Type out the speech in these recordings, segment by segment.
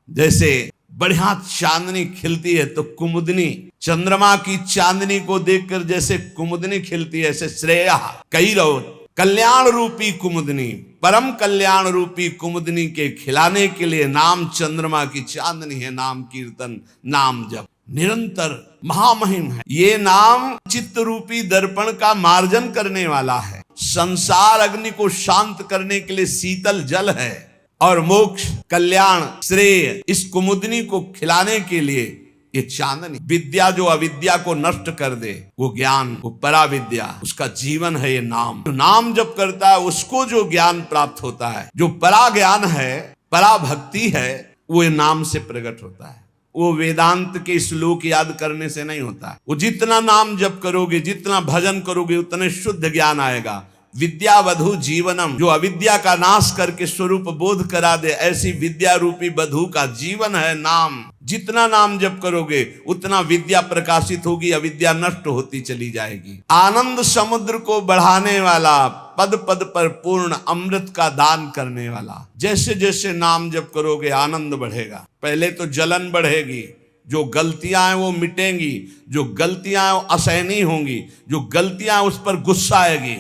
जैसे बढ़िया चांदनी खिलती है तो कुमुदनी, चंद्रमा की चांदनी को देखकर जैसे कुमुदनी खिलती है, ऐसे श्रेया कैरव कल्याण रूपी कुमुदनी, परम कल्याण रूपी कुमुदनी के खिलाने के लिए नाम चंद्रमा की चांदनी है। नाम कीर्तन, नाम जप निरंतर महामहिम है। ये नाम चित्त रूपी दर्पण का मार्जन करने वाला है, संसार अग्नि को शांत करने के लिए शीतल जल है, और मोक्ष कल्याण श्रेय इस कुमुदनी को खिलाने के लिए ये चांदनी। विद्या जो अविद्या को नष्ट कर दे, वो ज्ञान, वो परा विद्या, उसका जीवन है ये नाम। जो नाम जप करता है उसको जो ज्ञान प्राप्त होता है, जो परा ज्ञान है, परा भक्ति है, वो ये नाम से प्रकट होता है। वो वेदांत के श्लोक याद करने से नहीं होता है। वो जितना नाम जप करोगे, जितना भजन करोगे, उतने शुद्ध ज्ञान आएगा। विद्या वधु जीवनम, जो अविद्या का नाश करके स्वरूप बोध करा दे, ऐसी विद्या रूपी वधु का जीवन है नाम। जितना नाम जप करोगे उतना विद्या प्रकाशित होगी, अविद्या नष्ट होती चली जाएगी। आनंद समुद्र को बढ़ाने वाला, पद पद पर पूर्ण अमृत का दान करने वाला। जैसे जैसे नाम जप करोगे आनंद बढ़ेगा। पहले तो जलन बढ़ेगी, जो गलतियां हैं वो मिटेंगी, जो गलतियां हैं वो असहनीय होंगी, जो गलतियां उस पर गुस्सा आएगी।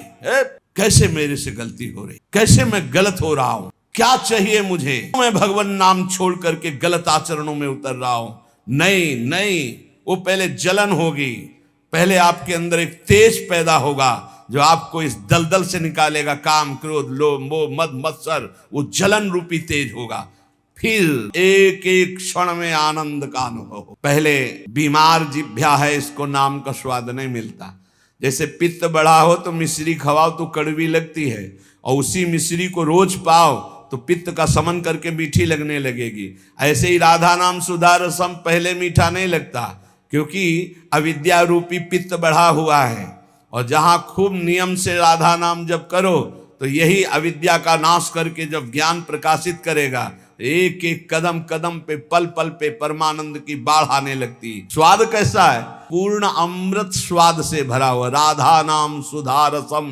कैसे मेरे से गलती हो रही, कैसे मैं गलत हो रहा हूं, क्या चाहिए मुझे, मैं भगवान नाम छोड़ करके गलत आचरणों में उतर रहा हूं। नहीं नहीं, वो पहले जलन होगी, पहले आपके अंदर एक तेज पैदा होगा जो आपको इस दलदल से निकालेगा। काम, क्रोध, लोभ, मोह, मद, मत्सर, वो जलन रूपी तेज होगा। फिर एक एक क्षण में आनंद का अनुभव हो। पहले बीमार जिभ्या है, इसको नाम का स्वाद नहीं मिलता। जैसे पित्त बढ़ा हो तो मिश्री खवाओ तो कड़वी लगती है, और उसी मिश्री को रोज पाओ तो पित्त का समन करके मीठी लगने लगेगी। ऐसे ही राधा नाम सुधा रसम पहले मीठा नहीं लगता, क्योंकि अविद्या रूपी पित्त बढ़ा हुआ है। और जहां खूब नियम से राधा नाम जप करो तो यही अविद्या का नाश करके जब ज्ञान प्रकाशित करेगा, एक एक कदम कदम पे, पल पल पे परमानंद की बाढ़ आने लगती। स्वाद कैसा है? पूर्ण अमृत स्वाद से भरा हुआ। राधा नाम सुधा रसम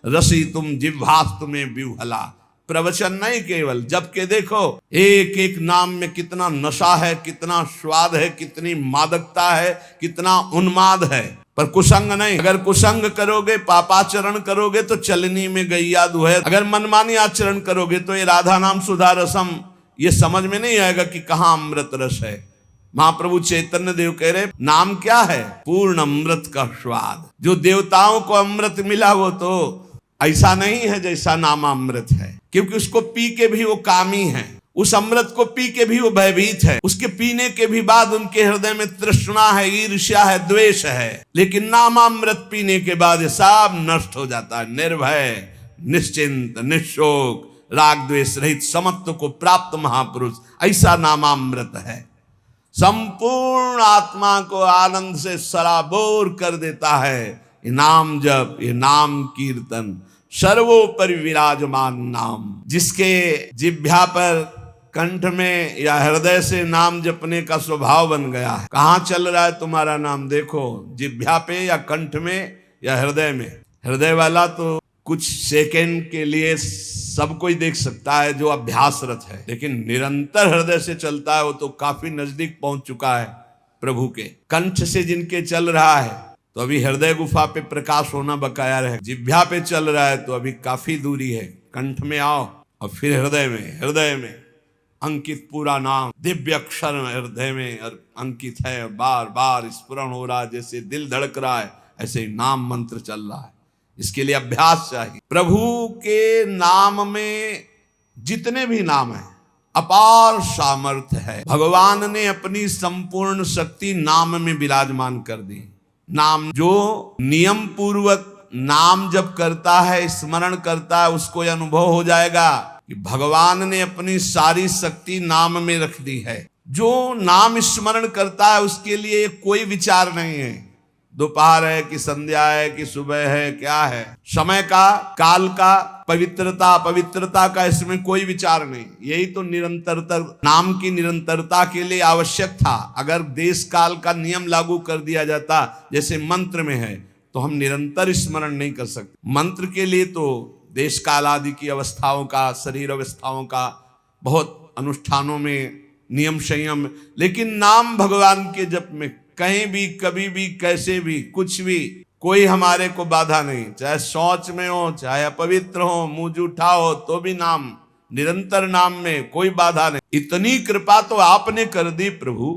रसी तुम जिह्वास्तु में विह्वला। प्रवचन नहीं केवल, जब के देखो एक एक नाम में कितना नशा है, कितना स्वाद है, कितनी मादकता है, कितना उन्माद है। पर कुसंग नहीं। अगर कुसंग करोगे, पापाचरण करोगे तो चलनी में गैया दुहे। अगर मनमानी आचरण करोगे तो ये राधा नाम सुधा रसम ये समझ में नहीं आएगा कि कहाँ अमृत रस है। महाप्रभु चैतन्य देव कह रहे नाम क्या है? पूर्ण अमृत का स्वाद। जो देवताओं को अमृत मिला वो तो ऐसा नहीं है जैसा नाम अमृत है, क्योंकि उसको पी के भी वो कामी है, उस अमृत को पी के भी वो भयभीत है, उसके पीने के भी बाद उनके हृदय में तृष्णा है, ईर्ष्या है, द्वेष है। लेकिन नामामृत पीने के बाद ये सब नष्ट हो जाता है। निर्भय, निश्चिंत, निशोक, राग द्वेष रहित समत्व को प्राप्त महापुरुष, ऐसा नामामृत है। संपूर्ण आत्मा को आनंद से सराबोर कर देता है ये नाम जप, ये नाम कीर्तन। सर्वोपरि विराजमान नाम, जिसके जिह्वा पर, कंठ में या हृदय से नाम जपने का स्वभाव बन गया है। कहाँ चल रहा है तुम्हारा नाम? देखो, जिह्वा पे या कंठ में या हृदय में। हृदय वाला तो कुछ सेकंड के लिए सब कोई देख सकता है जो अभ्यासरत है, लेकिन निरंतर हृदय से चलता है वो तो काफी नजदीक पहुंच चुका है प्रभु के। कंठ से जिनके चल रहा है तो अभी हृदय गुफा पे प्रकाश होना बकाया रहे। जिह्वा पे चल रहा है तो अभी काफी दूरी है। कंठ में आओ और फिर हृदय में अंकित पूरा नाम, दिव्य अक्षर हृदय में अंकित है। बार बार स्फुरण हो रहा है, जैसे दिल धड़क रहा है, ऐसे ही नाम मंत्र चल रहा है। इसके लिए अभ्यास चाहिए। प्रभु के नाम में जितने भी नाम हैं अपार सामर्थ्य है। भगवान ने अपनी संपूर्ण शक्ति नाम में विराजमान कर दी। नाम जो नियम पूर्वक नाम जब करता है, स्मरण करता है, उसको यह अनुभव हो जाएगा कि भगवान ने अपनी सारी शक्ति नाम में रख दी है। जो नाम स्मरण करता है उसके लिए कोई विचार नहीं है, दोपहर है कि संध्या है कि सुबह है, क्या है, समय का, काल का, पवित्रता का इसमें कोई विचार नहीं। यही तो निरंतरता, नाम की निरंतरता के लिए आवश्यक था। अगर देश काल का नियम लागू कर दिया जाता जैसे मंत्र में है तो हम निरंतर स्मरण नहीं कर सकते। मंत्र के लिए तो देश काल आदि की अवस्थाओं का, शरीर अवस्थाओं का बहुत अनुष्ठानों में नियम संयम, लेकिन नाम भगवान के जप में कहीं भी कभी भी कैसे भी कुछ भी कोई हमारे को बाधा नहीं, चाहे शौच में हो, चाहे अपवित्र हो, मुंह जूठा हो, तो भी नाम, निरंतर नाम में कोई बाधा नहीं। इतनी कृपा तो आपने कर दी प्रभु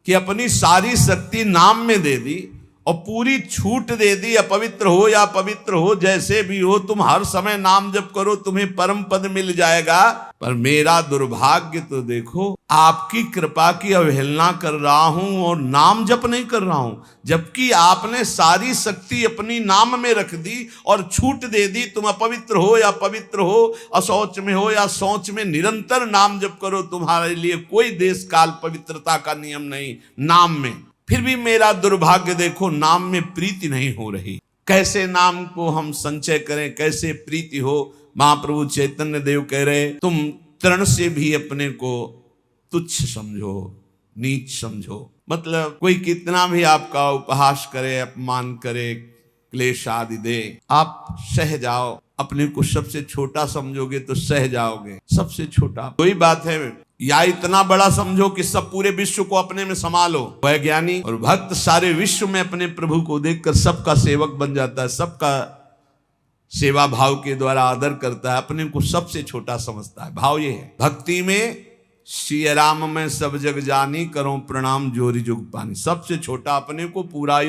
कि अपनी सारी शक्ति नाम में दे दी और पूरी छूट दे दी। अपवित्र हो या पवित्र हो, जैसे भी हो, तुम हर समय नाम जप करो, तुम्हें परम पद मिल जाएगा। पर मेरा दुर्भाग्य तो देखो, आपकी कृपा की अवहेलना कर रहा हूं और नाम जप नहीं कर रहा हूं, जबकि आपने सारी शक्ति अपनी नाम में रख दी और छूट दे दी। तुम अपवित्र हो या पवित्र हो, अशौच में हो या शौच में, निरंतर नाम जप करो। तुम्हारे लिए कोई देश काल पवित्रता का नियम नहीं नाम में। फिर भी मेरा दुर्भाग्य देखो, नाम में प्रीति नहीं हो रही। कैसे नाम को हम संचय करें, कैसे प्रीति हो। महाप्रभु चैतन्य देव कह रहे, तुम तृण से भी अपने को तुच्छ समझो, नीच समझो। मतलब कोई कितना भी आपका उपहास करे, अपमान करे, क्लेश आदि दे, आप सह जाओ। अपने को सबसे छोटा समझोगे तो सह जाओगे। सबसे छोटा कोई बात है, या इतना बड़ा समझो कि सब पूरे विश्व को अपने में संभालो। वह ज्ञानी और भक्त सारे विश्व में अपने प्रभु को देखकर सबका सेवक बन जाता है, सबका सेवा भाव के द्वारा आदर करता है, अपने को सबसे छोटा समझता है। भाव ये है भक्ति में, श्री राम में सब जग जानी, करो प्रणाम जोरी जुग पानी। सबसे छोटा अपने को पूरा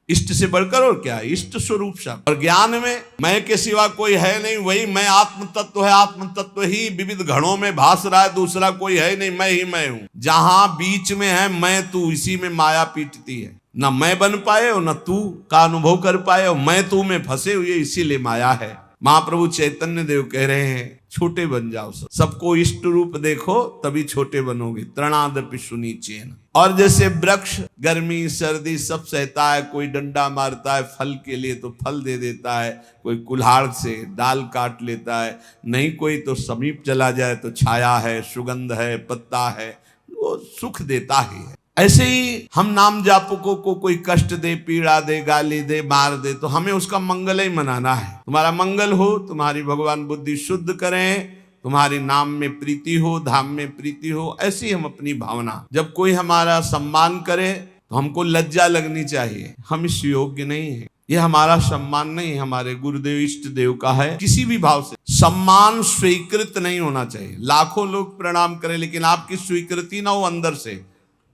इष्ट से बढ़कर और क्या, इष्ट स्वरूप सा। और ज्ञान में मैं के सिवा कोई है नहीं, वही मैं आत्म तत्व है। आत्म तत्व ही विविध घड़ों में भास रहा है, दूसरा कोई है नहीं, मैं ही मैं हूं। जहां बीच में है मैं तू, इसी में माया पीटती है। न मैं बन पाए और न तू का अनुभव कर पाए, और मैं तू में फंसे हुए, इसीलिए माया है। महाप्रभु चैतन्य देव कह रहे हैं, छोटे बन जाओ, सबको इष्ट रूप देखो, तभी छोटे बनोगे। तृणादपि सुनीचेन। और जैसे वृक्ष गर्मी सर्दी सब सहता है, कोई डंडा मारता है फल के लिए तो फल दे देता है, कोई कुल्हाड़ से डाल काट लेता है, नहीं कोई तो समीप चला जाए तो छाया है, सुगंध है, पत्ता है, वो सुख देता ही है। ऐसे ही हम नाम जापकों को कोई कष्ट दे, पीड़ा दे, गाली दे, मार दे, तो हमें उसका मंगल ही मनाना है। तुम्हारा मंगल हो, तुम्हारी भगवान बुद्धि शुद्ध करें, तुम्हारी नाम में प्रीति हो, धाम में प्रीति हो, ऐसी हम अपनी भावना। जब कोई हमारा सम्मान करे तो हमको लज्जा लगनी चाहिए, हम इस योग्य नहीं है, ये हमारा सम्मान नहीं, हमारे गुरुदेव इष्ट देव का है। किसी भी भाव से सम्मान स्वीकृत नहीं होना चाहिए। लाखों लोग प्रणाम करें लेकिन आपकी स्वीकृति ना हो अंदर से,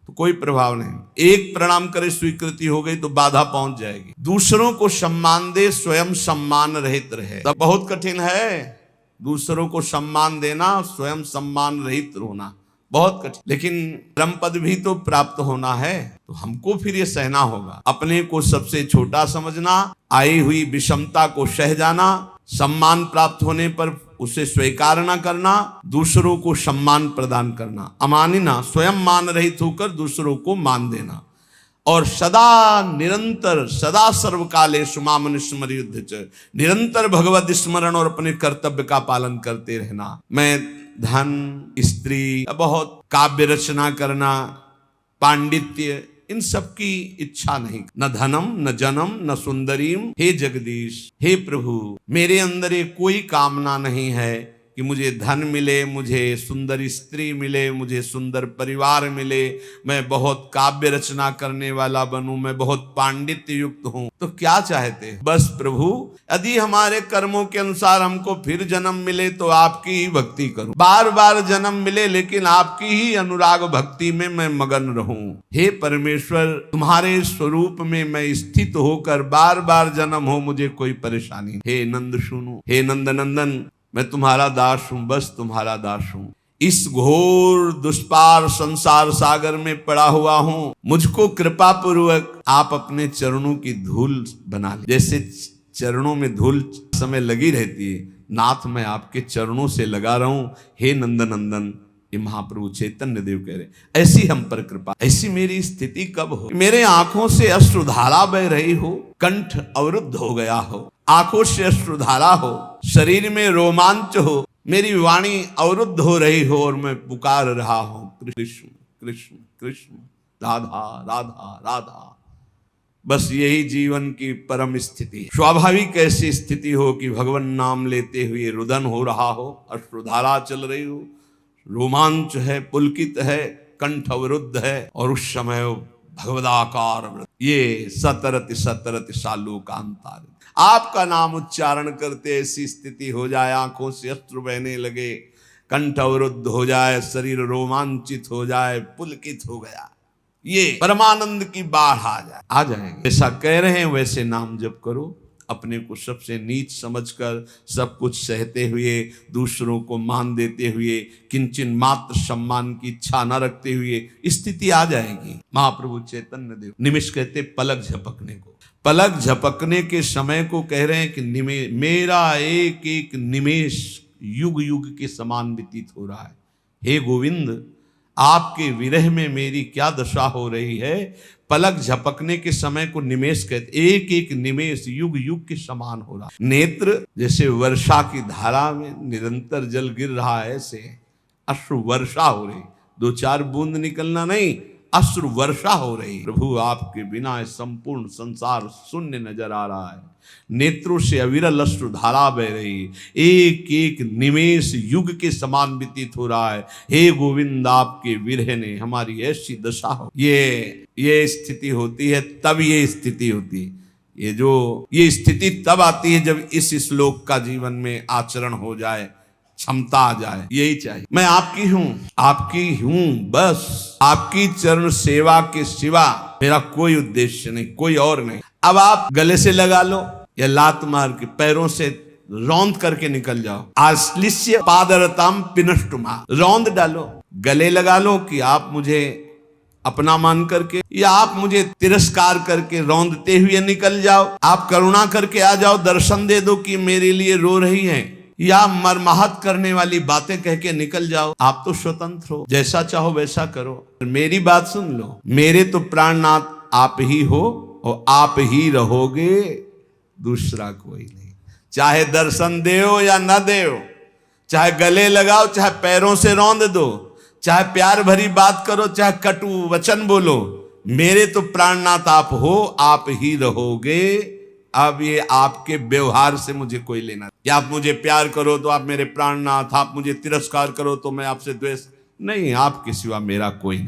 तो कोई प्रभाव नहीं। एक प्रणाम करे, स्वीकृति हो गई तो बाधा पहुंच जाएगी। दूसरों को सम्मान दे, स्वयं सम्मान रहित रहे, तब बहुत कठिन है। दूसरों को सम्मान देना, स्वयं सम्मान रहित होना बहुत कठिन। लेकिन परम पद भी तो प्राप्त होना है, तो हमको फिर ये सहना होगा। अपने को सबसे छोटा समझना, आई हुई विषमता को सह जाना, सम्मान प्राप्त होने पर उसे स्वीकार न करना, दूसरों को सम्मान प्रदान करना, अमानिना, स्वयं मान रहित होकर दूसरों को मान देना। और सदा निरंतर, सदा सर्वकाले सुमामन स्मर, निरंतर भगवत स्मरण और अपने कर्तव्य का पालन करते रहना। मैं धन, स्त्री, बहुत काव्य रचना करना, पांडित्य, इन सब की इच्छा नहीं। न धनम, न जनम, न सुंदरीम। हे जगदीश, हे प्रभु, मेरे अंदर ये कोई कामना नहीं है कि मुझे धन मिले, मुझे सुंदर स्त्री मिले, मुझे सुंदर परिवार मिले, मैं बहुत काव्य रचना करने वाला बनूं, मैं बहुत पांडित्य युक्त हूं। तो क्या चाहते? बस प्रभु, यदि हमारे कर्मों के अनुसार हमको फिर जन्म मिले तो आपकी ही भक्ति करूं, बार बार जन्म मिले लेकिन आपकी ही अनुराग भक्ति में मैं मगन रहूं। हे परमेश्वर, तुम्हारे स्वरूप में मैं स्थित होकर बार बार जन्म हो, मुझे कोई परेशानी नहीं। हे नंद सुनो, हे नंद नंदन, मैं तुम्हारा दास हूं, बस तुम्हारा दास हूं। इस घोर दुष्पार संसार सागर में पड़ा हुआ हूं, मुझको कृपा पूर्वक आप अपने चरणों की धूल बना ले। जैसे चरणों में धूल समय लगी रहती है, नाथ मैं आपके चरणों से लगा रहा हूं। हे नंद नंदन, ये महाप्रभु चैतन्य देव कह रहे, ऐसी हम पर कृपा। ऐसी मेरी स्थिति कब हो? मेरे आंखों से अश्रुधारा बह रही हो, कंठ अवरुद्ध हो गया हो, आंखों से अश्रुधारा हो, शरीर में रोमांच हो, मेरी वाणी अवरुद्ध हो रही हो और मैं पुकार रहा हूं कृष्ण कृष्ण कृष्ण, राधा राधा राधा। बस यही जीवन की परम स्थिति। स्वाभाविक ऐसी स्थिति हो कि भगवान नाम लेते हुए रुदन हो रहा हो, अश्रुधारा चल रही हो, रोमांच है, पुलकित है, कंठ अवरुद्ध है, और उस समय भगवदाकार ये सतरति सतरति सालोकांतार, आपका नाम उच्चारण करते ऐसी स्थिति हो जाए, आंखों से अश्रु बहने लगे, कंठ अवरुद्ध हो जाए, शरीर रोमांचित हो जाए, पुलकित हो गया, ये परमानंद की बाढ़ आ जाएगी। ऐसा कह रहे हैं वैसे नाम जप करो, अपने को सबसे नीच समझकर, सब कुछ सहते हुए, दूसरों को मान देते हुए, किंचन मात्र सम्मान की इच्छा न रखते हुए स्थिति आ जाएगी। महाप्रभु चैतन्य देव निमिष कहते पलक झपकने को, पलक झपकने के समय को कह रहे हैं कि मेरा एक एक निमेष युग युग के समान व्यतीत हो रहा है। हे गोविंद, आपके विरह में मेरी क्या दशा हो रही है। पलक झपकने के समय को निमेष कहते, एक एक निमेष युग युग के समान हो रहा। नेत्र जैसे वर्षा की धारा में निरंतर जल गिर रहा है, ऐसे अश्रु वर्षा हो रही, दो चार बूंद निकलना नहीं, अश्रु वर्षा हो रही। प्रभु आपके बिना संपूर्ण संसार शून्य नजर आ रहा है, नेत्रों से अविरल अश्रु धारा बह रही, एक एक निमेष युग के समान व्यतीत हो रहा है। हे गोविंद, आपके विरह ने हमारी ऐसी दशा हो, ये स्थिति होती है, तब ये स्थिति होती है, ये स्थिति तब आती है जब इस श्लोक का जीवन में आचरण हो जाए, क्षमता आ जाए। यही चाहिए। मैं आपकी हूं, बस आपकी चरण सेवा के सिवा मेरा कोई उद्देश्य नहीं, कोई और नहीं। अब आप गले से लगा लो या लात मार के पैरों से रौंद करके निकल जाओ। आश्लिष्य पादरताम पिनष्टुमा, रौंद डालो, गले लगा लो कि आप मुझे अपना मान करके, या आप मुझे तिरस्कार करके रौंदते हुए निकल जाओ। आप करुणा करके आ जाओ, दर्शन दे दो कि मेरे लिए रो रही हैं, या मरमाहत करने वाली बातें कह के निकल जाओ। आप तो स्वतंत्र हो, जैसा चाहो वैसा करो। मेरी बात सुन लो, मेरे तो प्राणनाथ आप ही हो और आप ही रहोगे, दूसरा कोई नहीं। चाहे दर्शन देओ या न देओ, चाहे गले लगाओ, चाहे पैरों से रौंद दो, चाहे प्यार भरी बात करो, चाहे कटु वचन बोलो, मेरे तो प्राणनाथ आप हो, आप ही रहोगे। अब ये आपके व्यवहार से मुझे कोई लेना, या आप मुझे प्यार करो तो आप मेरे प्राणनाथ, आप मुझे तिरस्कार करो तो मैं आपसे द्वेष नहीं, आपके सिवा मेरा कोई नहीं।